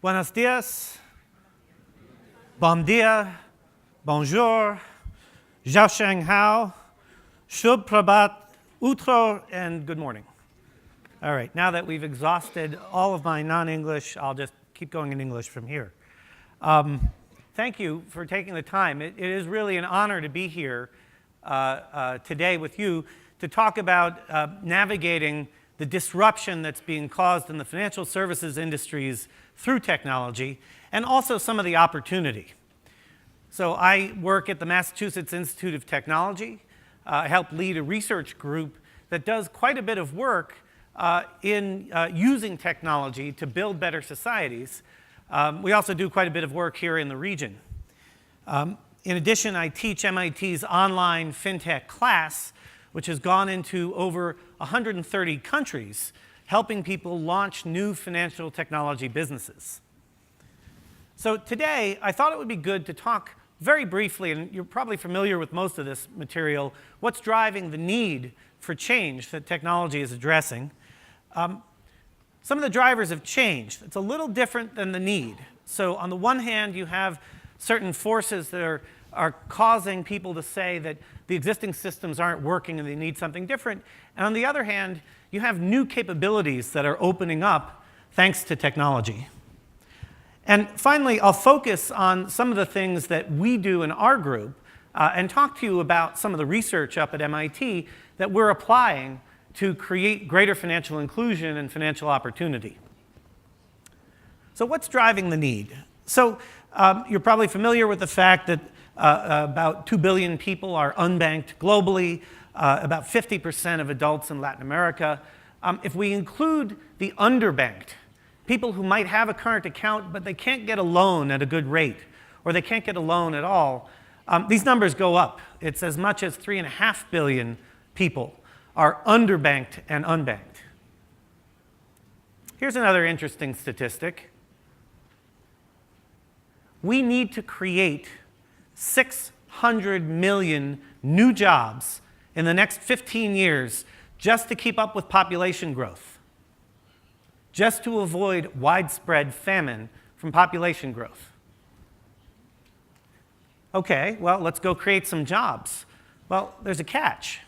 Buenos dias, bon dia, bonjour, Zhao Sheng Hao, Shub Prabhat, Utro, and good morning. All right, now that we've exhausted all of my non-English, I'll just keep going in English from here. Thank you for taking the time. It is really an honor to be here today with you to talk about navigating the disruption that's being caused in the financial services industries through technology, and also some of the opportunity. So I work at the Massachusetts Institute of Technology. I help lead a research group that does quite a bit of work in using technology to build better societies. We also do quite a bit of work here in the region. In addition, I teach MIT's online fintech class, which has gone into over 130 countries, helping people launch new financial technology businesses. So today, I thought it would be good to talk very briefly, and you're probably familiar with most of this material, what's driving the need for change that technology is addressing. Some of the drivers have changed. It's a little different than the need. So on the one hand, you have certain forces that are causing people to say that the existing systems aren't working and they need something different. And on the other hand, you have new capabilities that are opening up thanks to technology. And finally, I'll focus on some of the things that we do in our group and talk to you about some of the research up at MIT that we're applying to create greater financial inclusion and financial opportunity. So what's driving the need? So you're probably familiar with the fact that about 2 billion people are unbanked globally, about 50% of adults in Latin America. If we include the underbanked, people who might have a current account but they can't get a loan at a good rate, or they can't get a loan at all, these numbers go up. It's as much as 3.5 billion people are underbanked and unbanked. Here's another interesting statistic. We need to create 600 million new jobs in the next 15 years just to keep up with population growth, just to avoid widespread famine from population growth. Okay, well, let's go create some jobs. Well, there's a catch.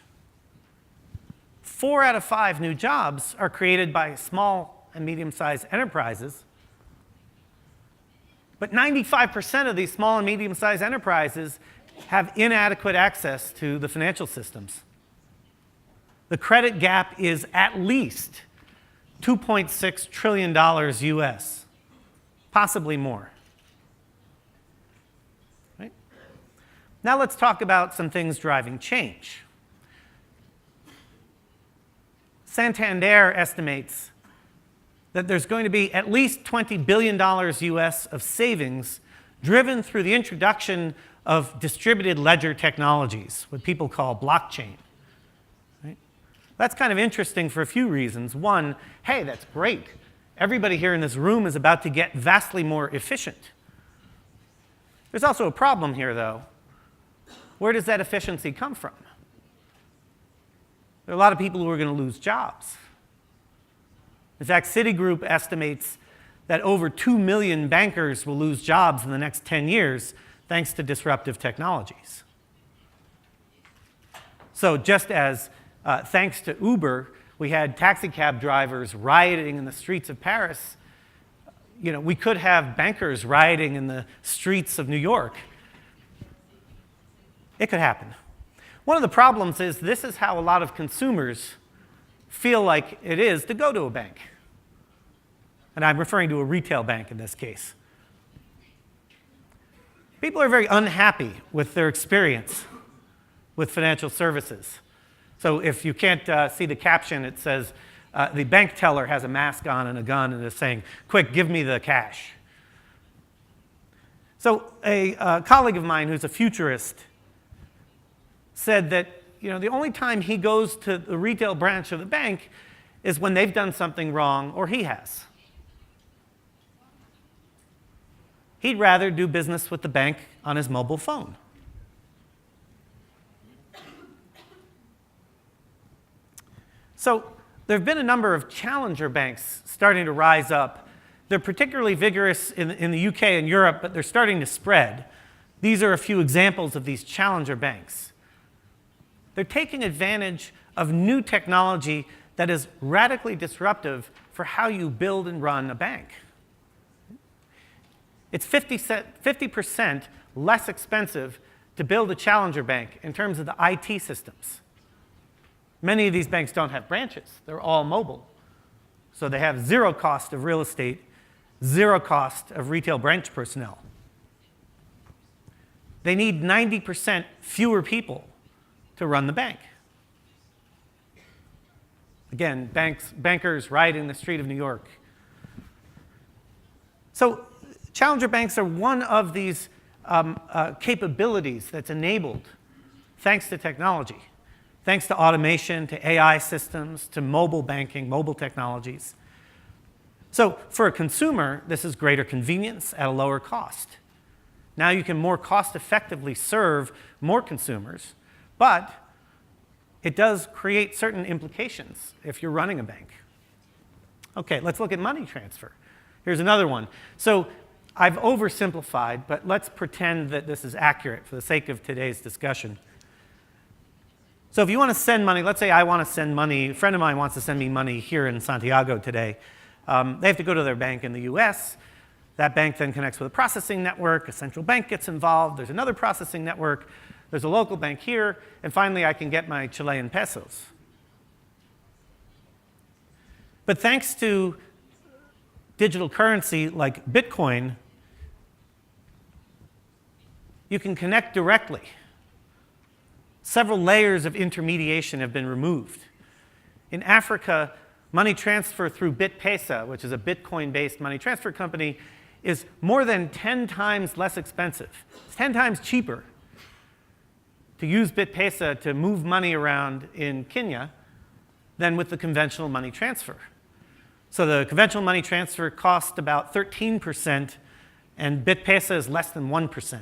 4 out of 5 new jobs are created by small and medium-sized enterprises. But 95% of these small and medium-sized enterprises have inadequate access to the financial systems. The credit gap is at least $2.6 trillion US, possibly more. Right? Now let's talk about some things driving change. Santander estimates that there's going to be at least $20 billion US of savings driven through the introduction of distributed ledger technologies, what people call blockchain. Right? That's kind of interesting for a few reasons. One, hey, that's great. Everybody here in this room is about to get vastly more efficient. There's also a problem here, though. Where does that efficiency come from? There are a lot of people who are going to lose jobs. In fact, Citigroup estimates that over 2 million bankers will lose jobs in the next 10 years thanks to disruptive technologies. So just as thanks to Uber, we had taxi cab drivers rioting in the streets of Paris, we could have bankers rioting in the streets of New York. It could happen. One of the problems is this is how a lot of consumers feel like it is to go to a bank. And I'm referring to a retail bank in this case. People are very unhappy with their experience with financial services. So if you can't see the caption, it says, the bank teller has a mask on and a gun and is saying, quick, give me the cash. So a colleague of mine who's a futurist said that the only time he goes to the retail branch of the bank is when they've done something wrong or he has. He'd rather do business with the bank on his mobile phone. So there have been a number of challenger banks starting to rise up They're particularly vigorous in the UK and Europe, but they're starting to spread. These are a few examples of these challenger banks. They're taking advantage of new technology that is radically disruptive for how you build and run a bank. It's 50% less expensive to build a challenger bank in terms of the IT systems. Many of these banks don't have branches. They're all mobile. So they have zero cost of real estate, zero cost of retail branch personnel. They need 90% fewer people to run the bank. Again, bankers riding the street of New York. So challenger banks are one of these capabilities that's enabled thanks to technology, thanks to automation, to AI systems, to mobile banking, mobile technologies. So for a consumer, this is greater convenience at a lower cost. Now you can more cost-effectively serve more consumers, but it does create certain implications if you're running a bank. Okay, let's look at money transfer. Here's another one. So I've oversimplified, but let's pretend that this is accurate for the sake of today's discussion. So if you want to send money, let's say I want to send money, a friend of mine wants to send me money here in Santiago today. They have to go to their bank in the US. That bank then connects with a processing network. A central bank gets involved. There's another processing network. There's a local bank here. And finally, I can get my Chilean pesos. But thanks to digital currency like Bitcoin, you can connect directly. Several layers of intermediation have been removed. In Africa, money transfer through BitPesa, which is a Bitcoin-based money transfer company, is more than 10 times less expensive. It's 10 times cheaper to use BitPesa to move money around in Kenya than with the conventional money transfer. So the conventional money transfer costs about 13%, and BitPesa is less than 1%.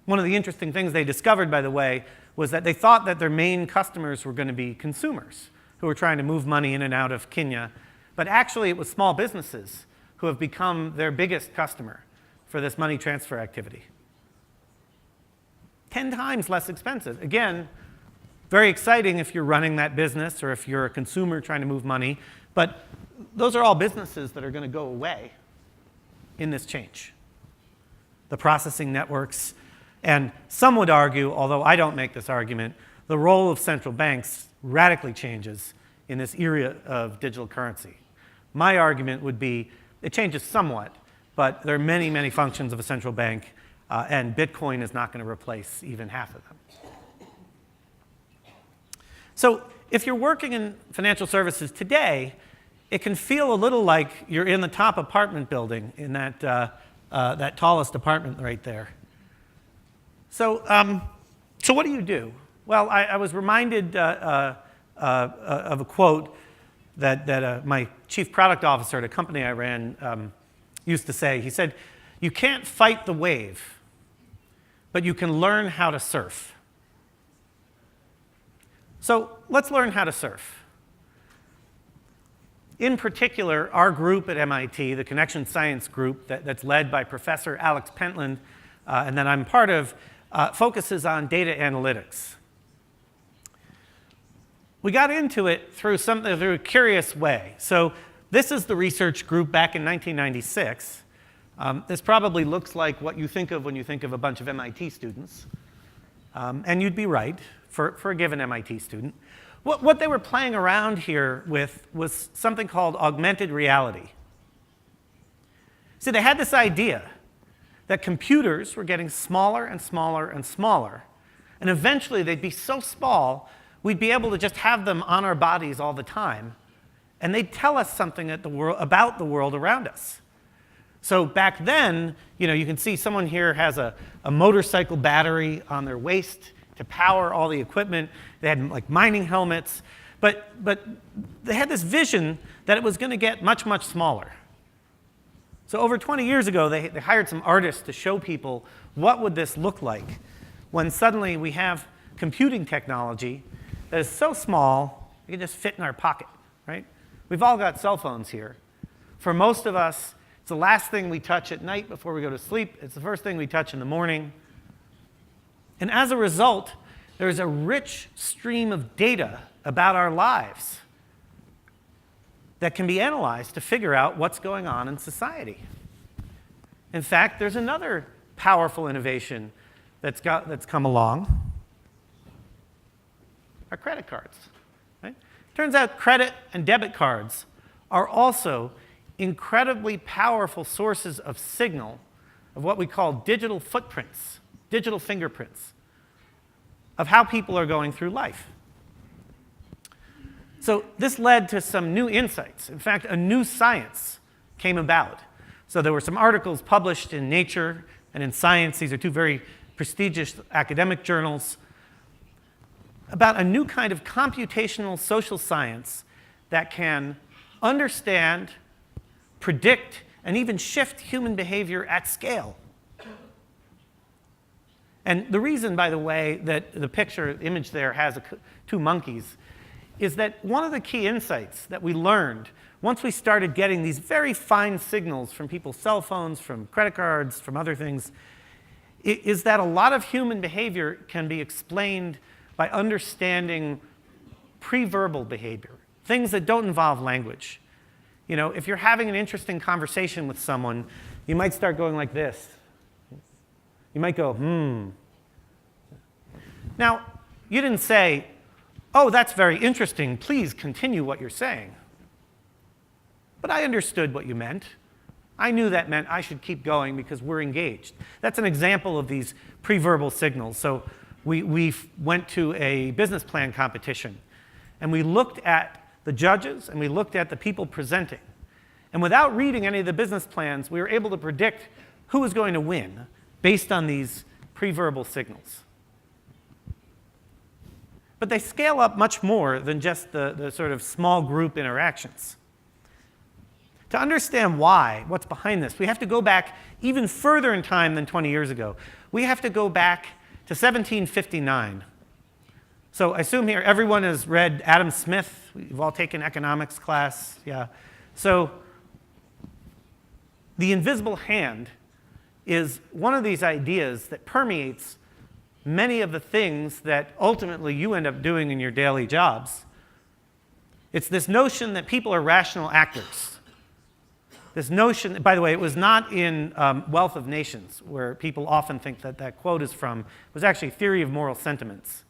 One of the interesting things they discovered, by the way, was that they thought that their main customers were going to be consumers who were trying to move money in and out of Kenya. But actually, it was small businesses who have become their biggest customer for this money transfer activity. 10 times less expensive. Again, very exciting if you're running that business or if you're a consumer trying to move money. But those are all businesses that are going to go away in this change. The processing networks. And some would argue, although I don't make this argument, the role of central banks radically changes in this era of digital currency. My argument would be it changes somewhat, but there are many, many functions of a central bank, and Bitcoin is not going to replace even half of them. So if you're working in financial services today, it can feel a little like you're in the top apartment building in that tallest apartment right there. So what do? Well, I was reminded of a quote that my chief product officer at a company I ran used to say. He said, "You can't fight the wave, but you can learn how to surf." So let's learn how to surf. In particular, our group at MIT, the Connection Science Group that's led by Professor Alex Pentland, and that I'm part of, focuses on data analytics. We got into it through a curious way. So this is the research group back in 1996. This probably looks like what you think of when you think of a bunch of MIT students. And you'd be right for a given MIT student. What they were playing around here with was something called augmented reality. See, they had this idea that computers were getting smaller and smaller and smaller. And eventually they'd be so small, we'd be able to just have them on our bodies all the time. And they'd tell us something about the world around us. So back then, you can see someone here has a motorcycle battery on their waist to power all the equipment. They had like mining helmets. But they had this vision that it was going to get much, much smaller. So over 20 years ago, they hired some artists to show people what would this look like when suddenly we have computing technology that is so small, it can just fit in our pocket, right? We've all got cell phones here. For most of us, it's the last thing we touch at night before we go to sleep. It's the first thing we touch in the morning. And as a result, there's a rich stream of data about our lives that can be analyzed to figure out what's going on in society. In fact, there's another powerful innovation that's come along, our credit cards. Right? Turns out credit and debit cards are also incredibly powerful sources of signal of what we call digital footprints, digital fingerprints, of how people are going through life. So this led to some new insights. In fact, a new science came about. So there were some articles published in Nature and in Science. These are two very prestigious academic journals about a new kind of computational social science that can understand, predict, and even shift human behavior at scale. And the reason, by the way, that the image there has two monkeys is that one of the key insights that we learned once we started getting these very fine signals from people's cell phones, from credit cards, from other things, is that a lot of human behavior can be explained by understanding pre-verbal behavior, things that don't involve language. You know, if you're having an interesting conversation with someone, you might start going like this. You might go, Now, you didn't say, oh, that's very interesting. Please continue what you're saying. But I understood what you meant. I knew that meant I should keep going because we're engaged. That's an example of these pre-verbal signals. So we went to a business plan competition, and we looked at the judges, and we looked at the people presenting. And without reading any of the business plans, we were able to predict who was going to win based on these pre-verbal signals. But they scale up much more than just the sort of small group interactions. To understand why, what's behind this, we have to go back even further in time than 20 years ago. We have to go back to 1759. So I assume here everyone has read Adam Smith. We've all taken economics class. Yeah. So the invisible hand is one of these ideas that permeates many of the things that ultimately you end up doing in your daily jobs. It's this notion that people are rational actors. This notion, by the way, it was not in Wealth of Nations, where people often think that that quote is from. It was actually Theory of Moral Sentiments.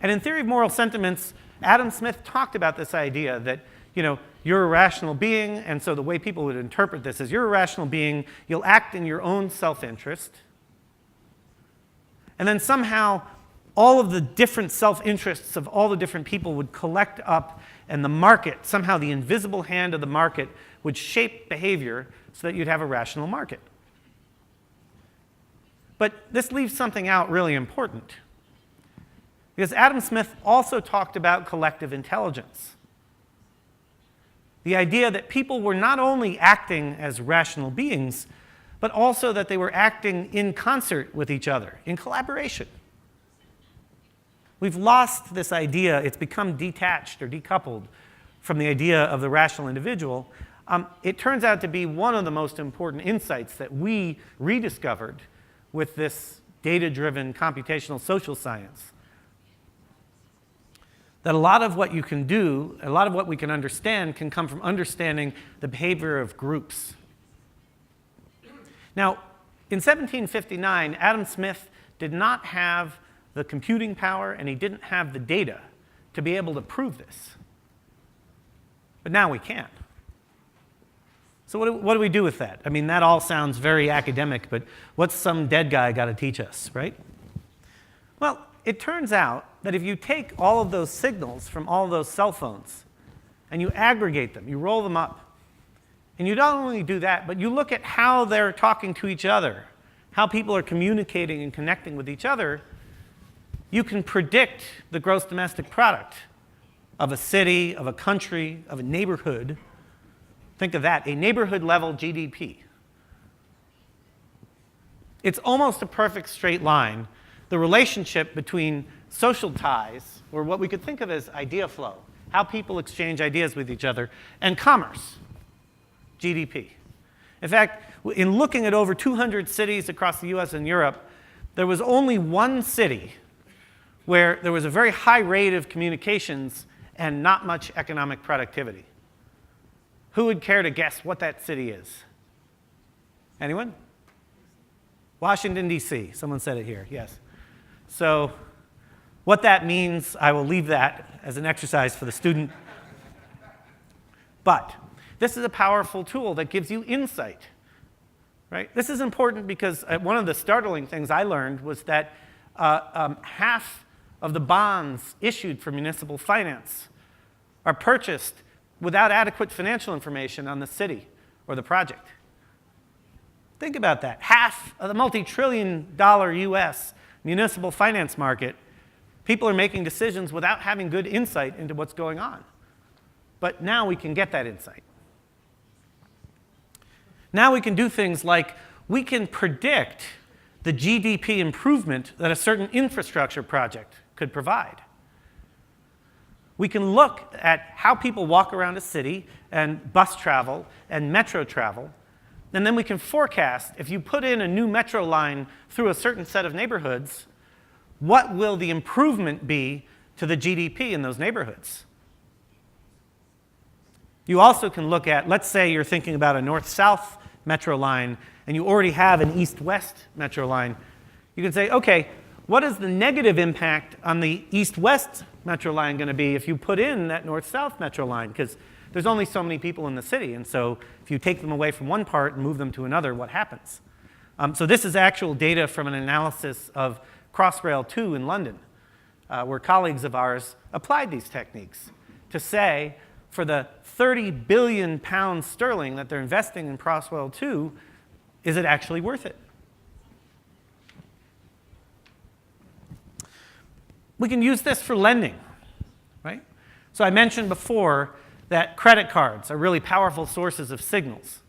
And in Theory of Moral Sentiments, Adam Smith talked about this idea that, you know, you're a rational being, and so the way people would interpret this is you're a rational being, you'll act in your own self-interest, and then somehow all of the different self-interests of all the different people would collect up, and the market, somehow the invisible hand of the market, would shape behavior so that you'd have a rational market. But this leaves something out really important. Because Adam Smith also talked about collective intelligence. The idea that people were not only acting as rational beings, but also that they were acting in concert with each other, in collaboration. We've lost this idea. It's become detached or decoupled from the idea of the rational individual. It turns out to be one of the most important insights that we rediscovered with this data-driven computational social science. That a lot of what you can do, a lot of what we can understand, can come from understanding the behavior of groups. Now, in 1759, Adam Smith did not have the computing power, and he didn't have the data to be able to prove this. But now we can. So what do we do with that? I mean, that all sounds very academic, but what's some dead guy got to teach us, right? Well, it turns out that if you take all of those signals from all of those cell phones and you aggregate them, you roll them up, and you not only do that, but you look at how they're talking to each other, how people are communicating and connecting with each other, you can predict the gross domestic product of a city, of a country, of a neighborhood. Think of that, a neighborhood-level GDP. It's almost a perfect straight line. The relationship between social ties, or what we could think of as idea flow, how people exchange ideas with each other, and commerce, GDP. In fact, in looking at over 200 cities across the US and Europe, there was only one city where there was a very high rate of communications and not much economic productivity. Who would care to guess what that city is? Anyone? Washington, D.C. Someone said it here, yes. So what that means, I will leave that as an exercise for the student. But this is a powerful tool that gives you insight, right? This is important because one of the startling things I learned was that half of the bonds issued for municipal finance are purchased without adequate financial information on the city or the project. Think about that. Half of the multi-trillion-dollar US municipal finance market, people are making decisions without having good insight into what's going on. But now we can get that insight. Now we can do things like we can predict the GDP improvement that a certain infrastructure project could provide. We can look at how people walk around a city and bus travel and metro travel, and then we can forecast, if you put in a new metro line through a certain set of neighborhoods, what will the improvement be to the GDP in those neighborhoods? You also can look at, let's say you're thinking about a north-south metro line, and you already have an east-west metro line. You can say, okay, what is the negative impact on the east-west metro line going to be if you put in that north-south metro line? Because there's only so many people in the city, and so if you take them away from one part and move them to another, what happens? So this is actual data from an analysis of Crossrail 2 in London, where colleagues of ours applied these techniques to say, for the 30 billion pounds sterling that they're investing in Crossrail 2, is it actually worth it? We can use this for lending, right? So I mentioned before that credit cards are really powerful sources of signals.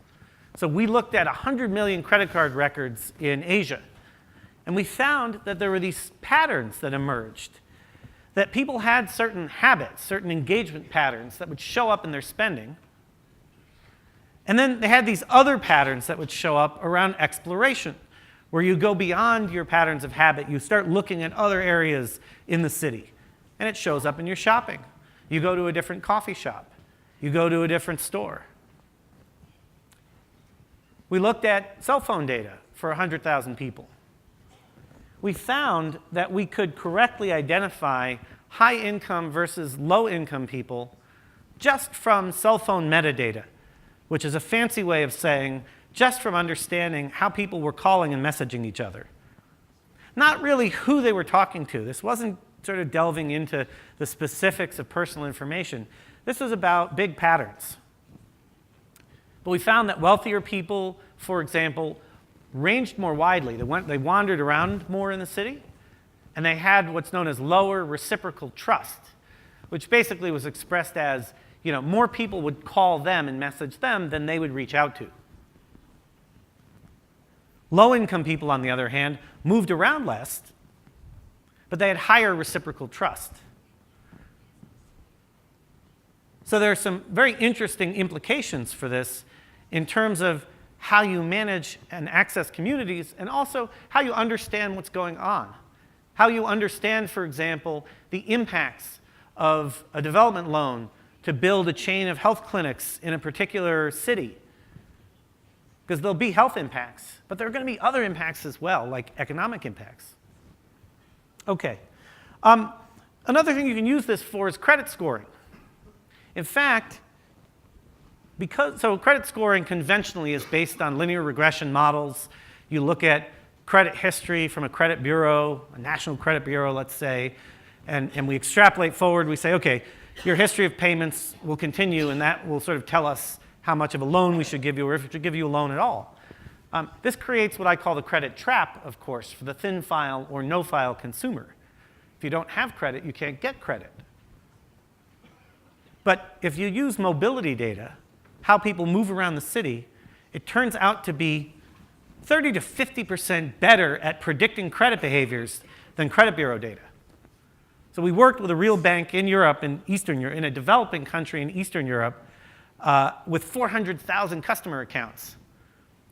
So we looked at 100 million credit card records in Asia, and we found that there were these patterns that emerged, that people had certain habits, certain engagement patterns that would show up in their spending, and then they had these other patterns that would show up around exploration, where you go beyond your patterns of habit, you start looking at other areas in the city, and it shows up in your shopping. You go to a different coffee shop. You go to a different store. We looked at cell phone data for 100,000 people. We found that we could correctly identify high-income versus low-income people just from cell phone metadata, which is a fancy way of saying just from understanding how people were calling and messaging each other. Not really who they were talking to. This wasn't sort of delving into the specifics of personal information. This was about big patterns. But we found that wealthier people, for example, ranged more widely. They wandered around more in the city, and they had what's known as lower reciprocal trust, which basically was expressed as, more people would call them and message them than they would reach out to. Low-income people, on the other hand, moved around less, but they had higher reciprocal trust. So there are some very interesting implications for this in terms of how you manage and access communities, and also how you understand what's going on. How you understand, for example, the impacts of a development loan to build a chain of health clinics in a particular city. Because there'll be health impacts, but there are going to be other impacts as well, like economic impacts. Okay. Another thing you can use this for is credit scoring. In fact, so credit scoring conventionally is based on linear regression models. You look at credit history from a credit bureau, a national credit bureau, let's say, and we extrapolate forward. We say, okay, your history of payments will continue, and that will sort of tell us how much of a loan we should give you, or if we should give you a loan at all. This creates what I call the credit trap, of course, for the thin file or no file consumer. If you don't have credit, you can't get credit. But if you use mobility data, how people move around the city, it turns out to be 30 to 50% better at predicting credit behaviors than credit bureau data. So we worked with a real bank in Europe, in Eastern Europe, in a developing country in Eastern Europe, with 400,000 customer accounts.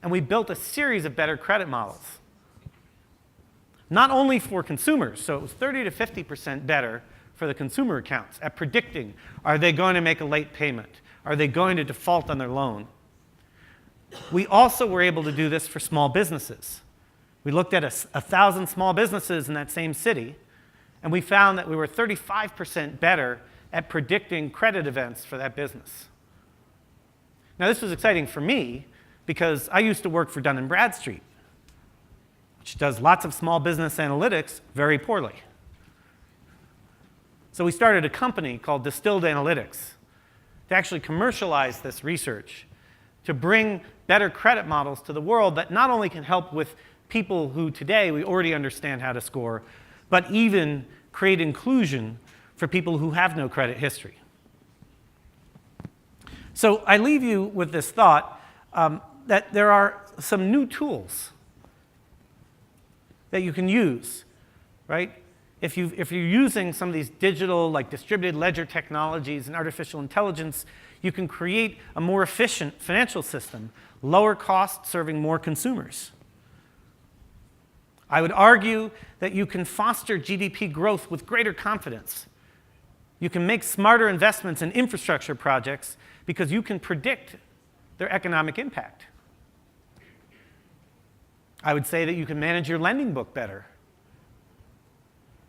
And we built a series of better credit models. Not only for consumers, so it was 30 to 50% better for the consumer accounts at predicting, are they going to make a late payment? Are they going to default on their loan? We also were able to do this for small businesses. We looked at 1,000 small businesses in that same city, and we found that we were 35% better at predicting credit events for that business. Now, this was exciting for me because I used to work for Dun & Bradstreet, which does lots of small business analytics very poorly. So we started a company called Distilled Analytics to actually commercialize this research, to bring better credit models to the world that not only can help with people who today we already understand how to score, but even create inclusion for people who have no credit history. So I leave you with this thought that there are some new tools that you can use, right? If you're using some of these digital, like distributed ledger technologies and artificial intelligence, you can create a more efficient financial system, lower cost, serving more consumers. I would argue that you can foster GDP growth with greater confidence. You can make smarter investments in infrastructure projects because you can predict their economic impact. I would say that you can manage your lending book better,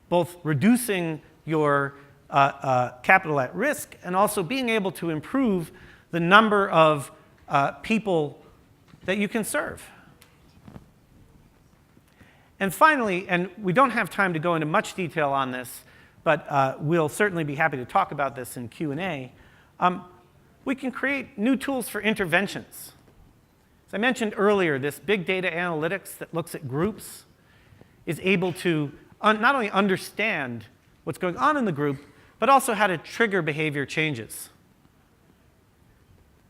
both reducing your capital at risk and also being able to improve the number of people that you can serve. And finally, and we don't have time to go into much detail on this, but we'll certainly be happy to talk about this in Q&A, we can create new tools for interventions. As I mentioned earlier, this big data analytics that looks at groups is able to not only understand what's going on in the group, but also how to trigger behavior changes.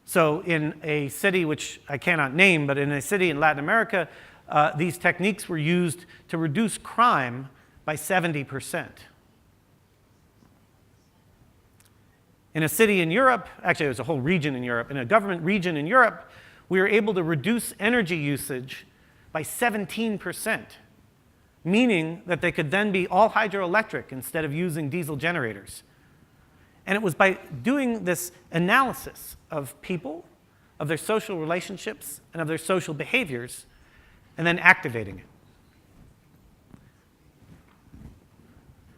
So in a city which I cannot name, but in a city in Latin America, these techniques were used to reduce crime by 70%. In a city in Europe, actually it was a whole region in Europe, in a government region in Europe, we were able to reduce energy usage by 17%, meaning that they could then be all hydroelectric instead of using diesel generators. And it was by doing this analysis of people, of their social relationships, and of their social behaviors, and then activating it.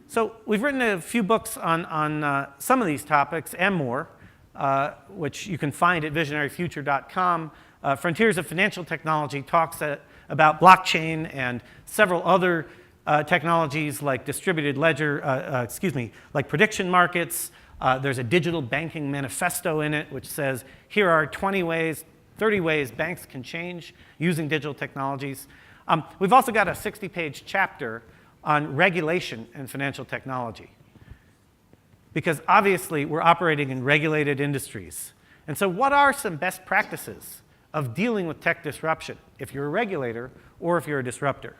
So we've written a few books on some of these topics and more, which you can find at visionaryfuture.com. Frontiers of Financial Technology talks about blockchain and several other technologies like distributed ledger, like prediction markets. There's a digital banking manifesto in it, which says, here are 20 ways, 30 ways banks can change using digital technologies. We've also got a 60-page chapter on regulation and financial technology, because obviously we're operating in regulated industries. And so what are some best practices of dealing with tech disruption if you're a regulator or if you're a disruptor?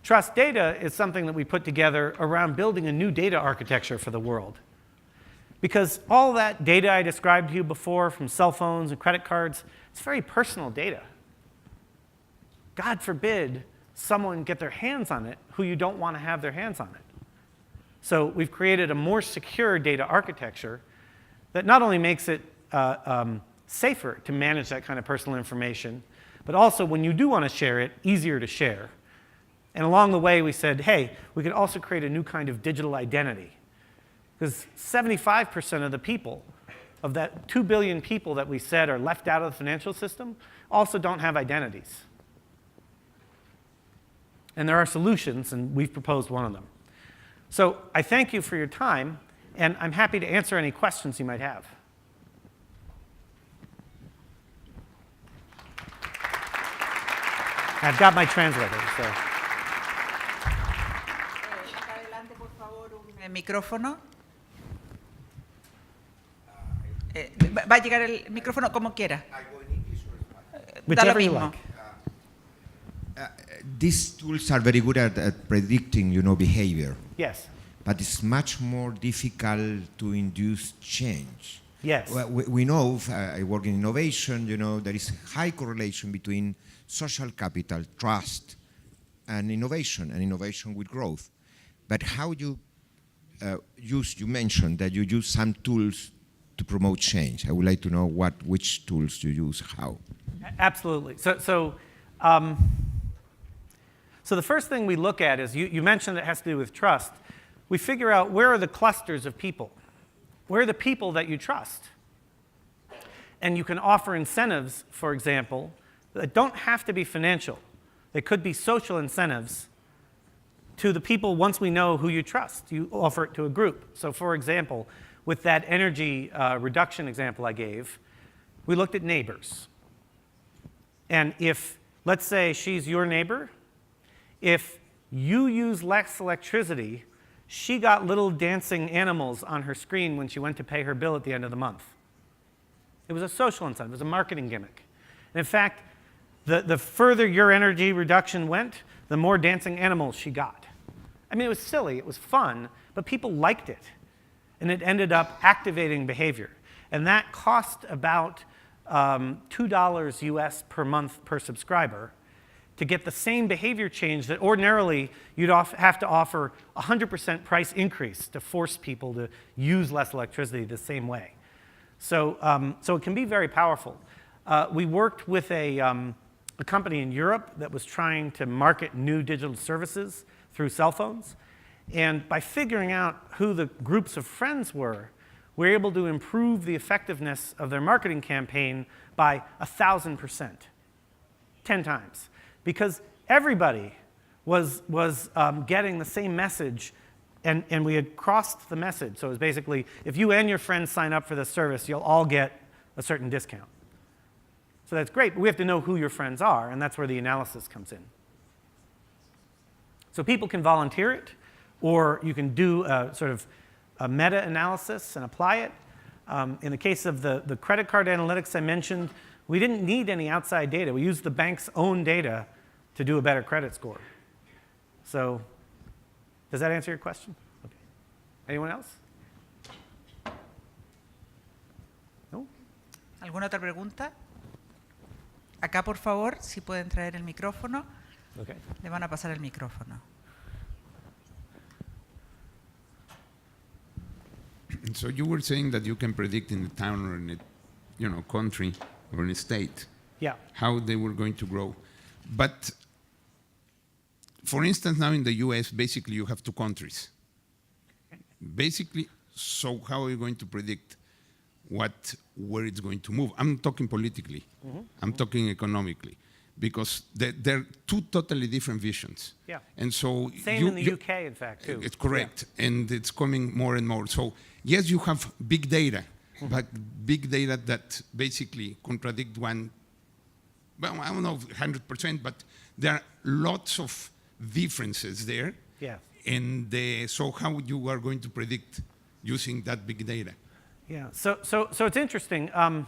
Trust data is something that we put together around building a new data architecture for the world. Because all that data I described to you before, from cell phones and credit cards, it's very personal data. God forbid someone get their hands on it who you don't want to have their hands on it. So we've created a more secure data architecture that not only makes it safer to manage that kind of personal information, but also when you do want to share it, easier to share. And along the way, we said, hey, we could also create a new kind of digital identity. Because 75% of the people, of that 2 billion people that we said are left out of the financial system, also don't have identities. And there are solutions, and we've proposed one of them. So I thank you for your time, and I'm happy to answer any questions you might have. I've got my translator, so. Adelante, por favor, un micrófono. Va a llegar el micrófono como quiera. Da lo mismo. These tools are very good at predicting, behavior. Yes. but it's much more difficult to induce change. Yes. Well, we know, I work in innovation, there is a high correlation between social capital, trust, and innovation with growth. But how you you mentioned that you use some tools to promote change. I would like to know which tools you use, how. Absolutely. So the first thing we look at is, you mentioned it has to do with trust. We figure out where are the clusters of people. Where are the people that you trust? And you can offer incentives, for example, that don't have to be financial. They could be social incentives to the people once we know who you trust. You offer it to a group. So for example, with that energy reduction example I gave, we looked at neighbors. And if, let's say she's your neighbor, if you use less electricity, she got little dancing animals on her screen when she went to pay her bill at the end of the month. It was a social incentive. It was a marketing gimmick. And in fact, the further your energy reduction went, the more dancing animals she got. I mean, it was silly. It was fun, but people liked it. And it ended up activating behavior. And that cost about $2 US per month per subscriber to get the same behavior change that ordinarily you'd have to offer 100% price increase to force people to use less electricity the same way. So it can be very powerful. We worked with a company in Europe that was trying to market new digital services through cell phones. And by figuring out who the groups of friends were, we were able to improve the effectiveness of their marketing campaign by 1,000%, 10 times. Because everybody was getting the same message, and we had crossed the message. So it was basically, if you and your friends sign up for this service, you'll all get a certain discount. So that's great, but we have to know who your friends are, and that's where the analysis comes in. So people can volunteer it, or you can do a sort of a meta-analysis and apply it. In the case of the credit card analytics I mentioned, we didn't need any outside data. We used the bank's own data to do a better credit score. So does that answer your question? Okay. Anyone else? No? ¿Alguna otra pregunta? Acá, por favor, si pueden traer el micrófono. Okay. Le van a pasar el micrófono. So you were saying that you can predict in a town or in a country or in a state, Yeah. how they were going to grow. But for instance, now in the US, basically you have two countries. Basically, so how are you going to predict where it's going to move? I'm talking politically. I'm talking economically. Because they're two totally different visions. Yeah. And so Same in the UK, in fact, too. It's correct. Yeah. And it's coming more and more. So yes, you have big data, but big data that basically contradict one, well, I don't know 100%, but there are lots of differences there. Yeah. And so how you are going to predict using that big data? Yeah. So it's interesting. A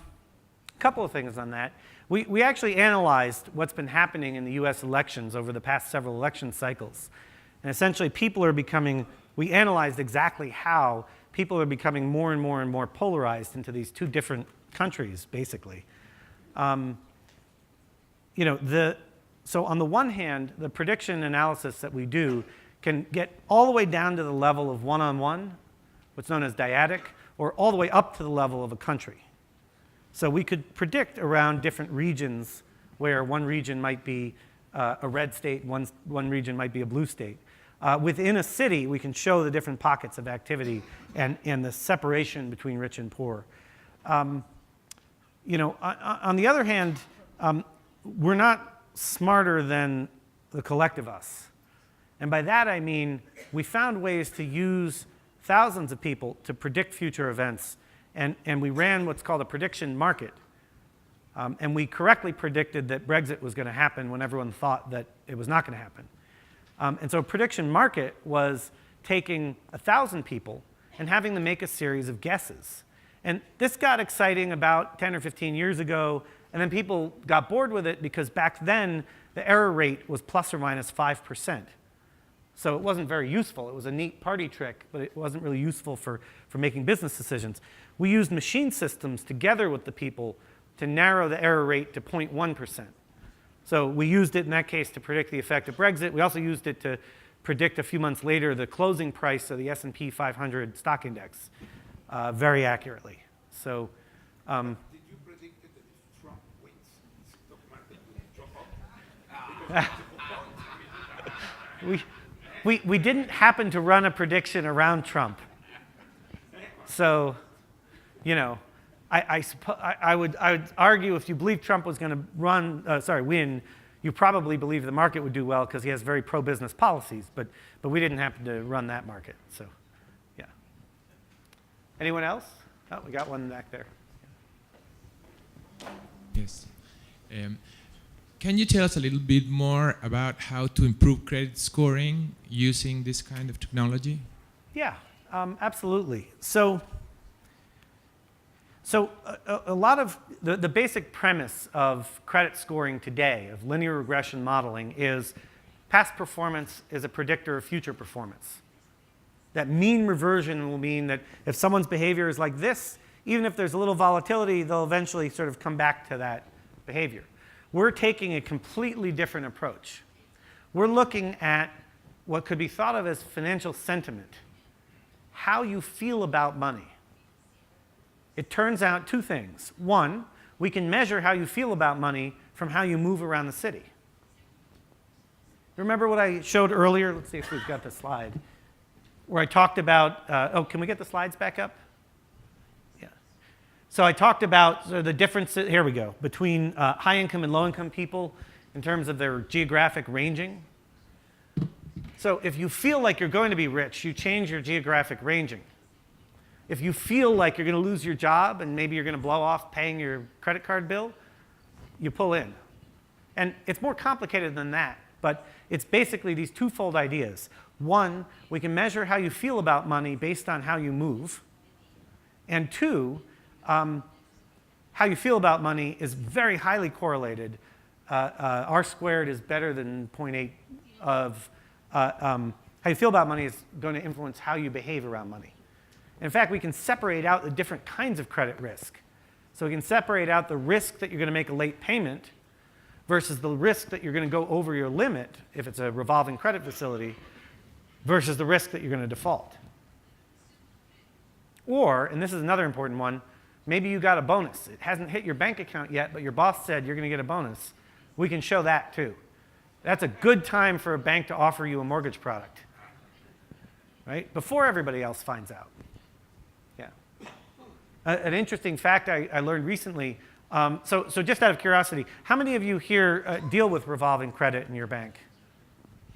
couple of things on that. We actually analyzed what's been happening in the US elections over the past several election cycles. And essentially, we analyzed exactly how people are becoming more and more and more polarized into these two different countries, basically. So on the one hand, the prediction analysis that we do can get all the way down to the level of one-on-one, what's known as dyadic, or all the way up to the level of a country. So we could predict around different regions where one region might be a red state, one region might be a blue state. Within a city, we can show the different pockets of activity and the separation between rich and poor. On the other hand, we're not smarter than the collective us. And by that I mean we found ways to use thousands of people to predict future events. And we ran what's called a prediction market. And we correctly predicted that Brexit was going to happen when everyone thought that it was not going to happen. And so a prediction market was taking 1,000 people and having them make a series of guesses. And this got exciting about 10 or 15 years ago, and then people got bored with it because back then the error rate was plus or minus 5%. So it wasn't very useful. It was a neat party trick, but it wasn't really useful for making business decisions. We used machine systems together with the people to narrow the error rate to 0.1%. So we used it in that case to predict the effect of Brexit. We also used it to predict a few months later the closing price of the S&P 500 stock index very accurately. So Did you predict that if Trump wins, the stock market will drop off? we didn't happen to run a prediction around Trump. So, you know, I would argue if you believe Trump was going to win, you probably believe the market would do well because he has very pro-business policies. But we didn't happen to run that market. So, yeah. Anyone else? Oh, we got one back there. Yes. Can you tell us a little bit more about how to improve credit scoring using this kind of technology? Yeah, absolutely. So a lot of the basic premise of credit scoring today, of linear regression modeling, is past performance is a predictor of future performance. That mean reversion will mean that if someone's behavior is like this, even if there's a little volatility, they'll eventually sort of come back to that behavior. We're taking a completely different approach. We're looking at what could be thought of as financial sentiment, how you feel about money. It turns out two things. One, we can measure how you feel about money from how you move around the city. Remember what I showed earlier? Let's see if we've got the slide. Where I talked about, can we get the slides back up? Yeah. So I talked about the differences, here we go, between high income and low income people in terms of their geographic ranging. So if you feel like you're going to be rich, you change your geographic ranging. If you feel like you're going to lose your job and maybe you're going to blow off paying your credit card bill, you pull in. And it's more complicated than that, but it's basically these twofold ideas. One, we can measure how you feel about money based on how you move. And two, how you feel about money is very highly correlated. R squared is better than 0.8 of, how you feel about money is going to influence how you behave around money. In fact, we can separate out the different kinds of credit risk. So we can separate out the risk that you're going to make a late payment versus the risk that you're going to go over your limit if it's a revolving credit facility versus the risk that you're going to default. Or, and this is another important one, maybe you got a bonus. It hasn't hit your bank account yet, but your boss said you're going to get a bonus. We can show that too. That's a good time for a bank to offer you a mortgage product, right? Before everybody else finds out. Yeah. An interesting fact I learned recently, so just out of curiosity, how many of you here deal with revolving credit in your bank?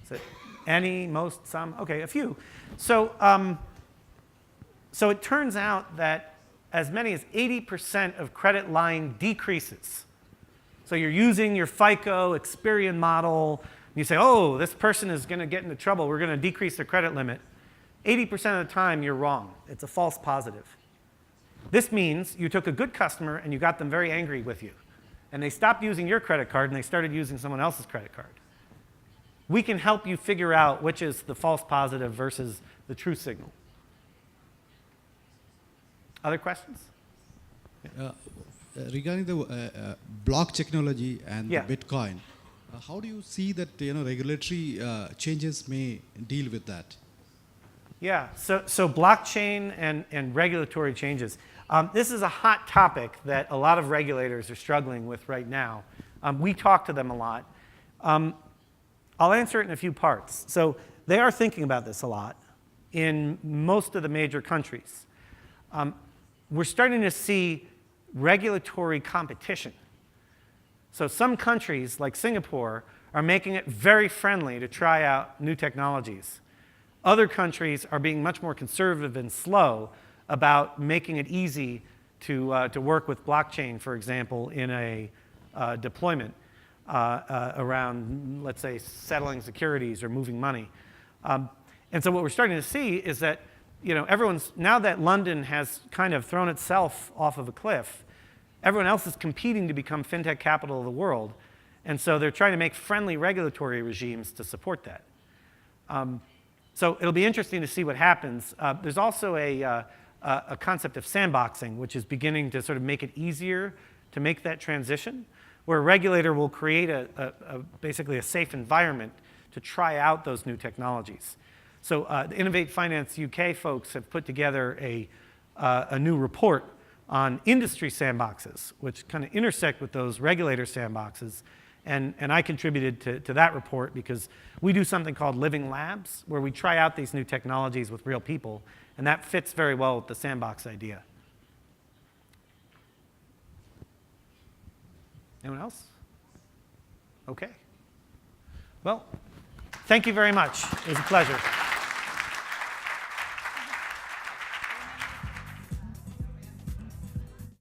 Is it any, most, some? Okay, a few. So it turns out that as many as 80% of credit line decreases. So you're using your FICO Experian model. You say, oh, this person is going to get into trouble. We're going to decrease their credit limit. 80% of the time, you're wrong. It's a false positive. This means you took a good customer and you got them very angry with you. And they stopped using your credit card and they started using someone else's credit card. We can help you figure out which is the false positive versus the true signal. Other questions? Regarding the block technology and Yeah. the Bitcoin, how do you see that regulatory changes may deal with that? Yeah, so blockchain and regulatory changes. This is a hot topic that a lot of regulators are struggling with right now. We talk to them a lot. I'll answer it in a few parts. So they are thinking about this a lot in most of the major countries. We're starting to see regulatory competition. So some countries, like Singapore, are making it very friendly to try out new technologies. Other countries are being much more conservative and slow about making it easy to work with blockchain, for example, in a deployment around, let's say, settling securities or moving money. And so what we're starting to see is that now that London has kind of thrown itself off of a cliff, everyone else is competing to become fintech capital of the world. And so they're trying to make friendly regulatory regimes to support that. So it'll be interesting to see what happens. There's also a concept of sandboxing, which is beginning to sort of make it easier to make that transition, where a regulator will create basically a safe environment to try out those new technologies. So the Innovate Finance UK folks have put together a new report on industry sandboxes, which kind of intersect with those regulator sandboxes. And I contributed to that report because we do something called living labs, where we try out these new technologies with real people, and that fits very well with the sandbox idea. Anyone else? Okay. Well, thank you very much. It was a pleasure.